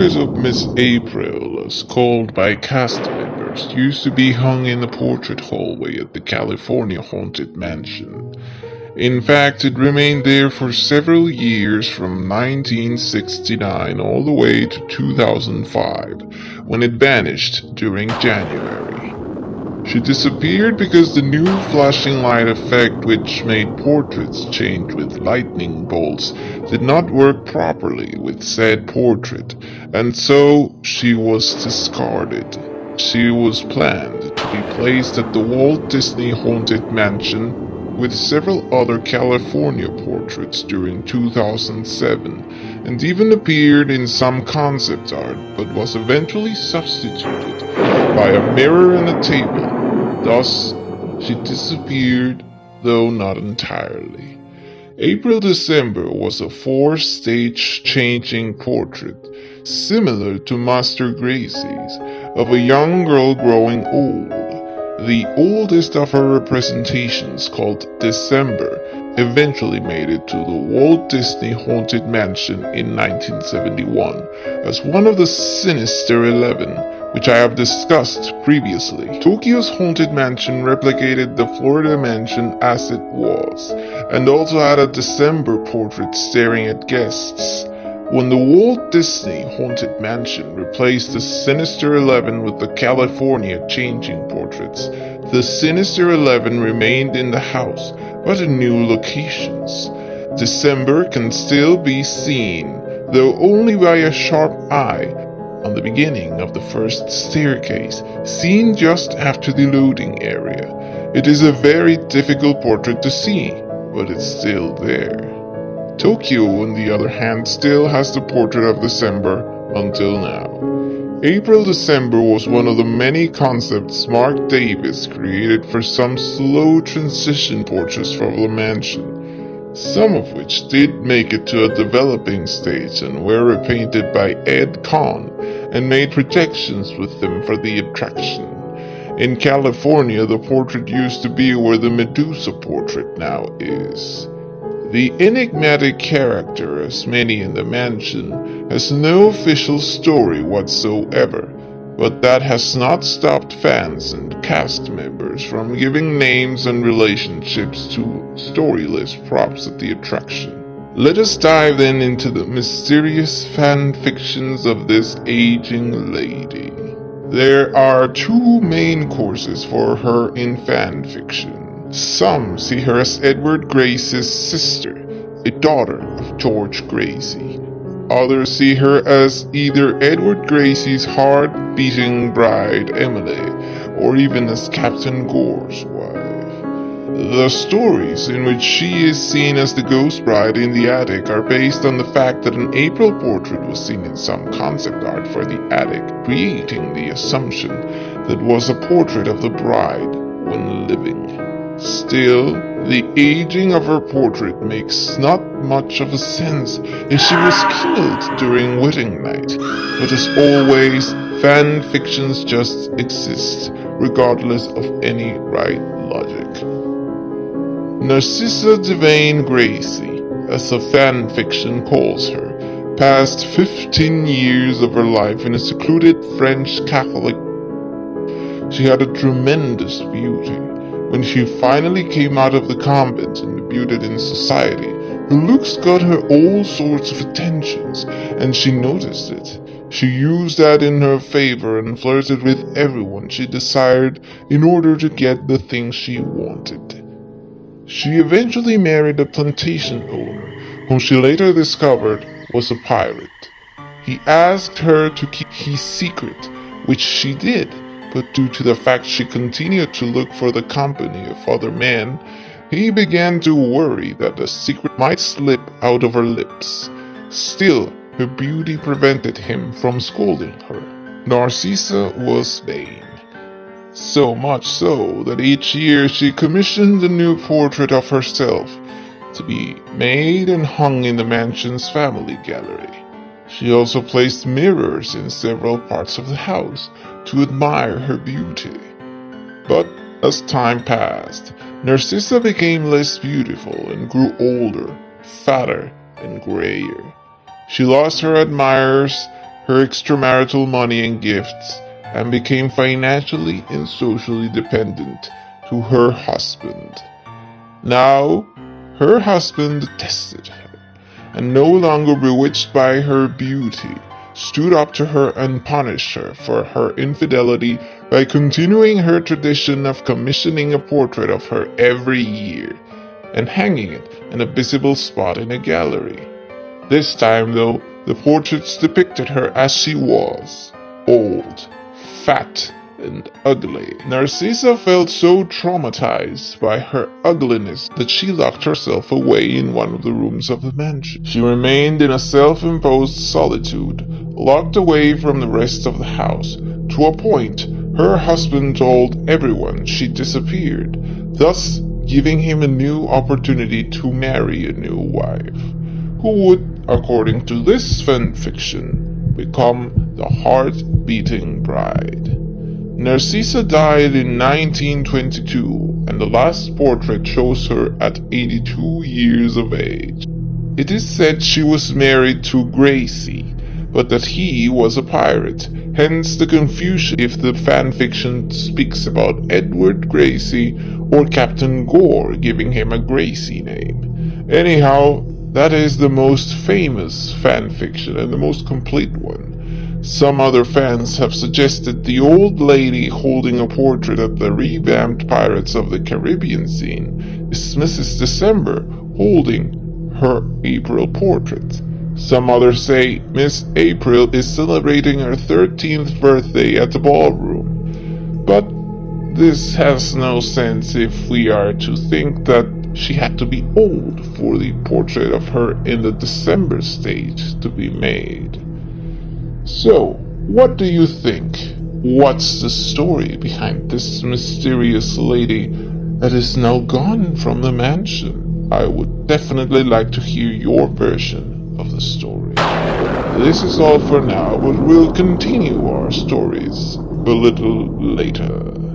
portrait of Miss April, as called by cast members, used to be hung in the portrait hallway at the California Haunted Mansion. In fact, it remained there for several years from 1969 all the way to 2005, when it vanished during January. She disappeared because the new flashing light effect, which made portraits change with lightning bolts, did not work properly with said portrait, and so she was discarded. She was planned to be placed at the Walt Disney Haunted Mansion with several other California portraits during 2007, and even appeared in some concept art, but was eventually substituted by a mirror and a table. Thus, she disappeared, though not entirely. April December was a 4-stage changing portrait, similar to Master Gracie's, of a young girl growing old. The oldest of her representations, called December, eventually made it to the Walt Disney Haunted Mansion in 1971 as one of the Sinister 11, which I have discussed previously. Tokyo's Haunted Mansion replicated the Florida mansion as it was, and also had a December portrait staring at guests. When the Walt Disney Haunted Mansion replaced the Sinister 11 with the California changing portraits, the Sinister 11 remained in the house, but in new locations. December can still be seen, though only by a sharp eye, on the beginning of the first staircase, seen just after the loading area. It is a very difficult portrait to see, but it's still there. Tokyo, on the other hand, still has the portrait of December until now. April December was one of the many concepts Mark Davis created for some slow transition portraits for the mansion, some of which did make it to a developing stage and were repainted by Ed Kahn and made projections with them for the attraction. In California, the portrait used to be where the Medusa portrait now is. The enigmatic character, as many in the mansion, has no official story whatsoever, but that has not stopped fans and cast members from giving names and relationships to storyless props at the attraction. Let us dive then into the mysterious fan fictions of this aging lady. There are two main courses for her in fan fiction. Some see her as Edward Gracie's sister, a daughter of George Gracie. Others see her as either Edward Gracie's heart-beating bride Emily, or even as Captain Gore's wife. The stories in which she is seen as the ghost bride in the attic are based on the fact that an April portrait was seen in some concept art for the attic, creating the assumption that it was a portrait of the bride when living. Still, the aging of her portrait makes not much of a sense, as she was killed during wedding night. But as always, fan fictions just exist, regardless of any right logic. Narcissa Devane Gracie, as the fan fiction calls her, passed 15 years of her life in a secluded French Catholic. She had a tremendous beauty. When she finally came out of the convent and debuted in society, her looks got her all sorts of attentions, and she noticed it. She used that in her favor and flirted with everyone she desired in order to get the things she wanted. She eventually married a plantation owner, whom she later discovered was a pirate. He asked her to keep his secret, which she did. But due to the fact she continued to look for the company of other men, he began to worry that the secret might slip out of her lips. Still, her beauty prevented him from scolding her. Narcissa was vain. So much so that each year she commissioned a new portrait of herself to be made and hung in the mansion's family gallery. She also placed mirrors in several parts of the house to admire her beauty. But as time passed, Narcissa became less beautiful and grew older, fatter, and grayer. She lost her admirers, her extramarital money and gifts, and became financially and socially dependent to her husband. Now, her husband detested her, and no longer bewitched by her beauty, stood up to her and punished her for her infidelity by continuing her tradition of commissioning a portrait of her every year and hanging it in a visible spot in a gallery. This time, though, the portraits depicted her as she was, old, fat, and ugly. Narcissa felt so traumatized by her ugliness that she locked herself away in one of the rooms of the mansion. She remained in a self-imposed solitude, locked away from the rest of the house. To a point, her husband told everyone she disappeared, thus giving him a new opportunity to marry a new wife, who would, according to this fanfiction, become the heart-beating bride. Narcissa died in 1922, and the last portrait shows her at 82 years of age. It is said she was married to Gracie, but that he was a pirate, hence the confusion if the fanfiction speaks about Edward Gracie or Captain Gore giving him a Gracie name. Anyhow, that is the most famous fanfiction and the most complete one. Some other fans have suggested the old lady holding a portrait of the revamped Pirates of the Caribbean scene is Mrs. December holding her April portrait. Some others say Miss April is celebrating her 13th birthday at the ballroom. But this has no sense if we are to think that she had to be old for the portrait of her in the December stage to be made. So, what do you think? What's the story behind this mysterious lady that is now gone from the mansion? I would definitely like to hear your version of the story. This is all for now, but we'll continue our stories a little later.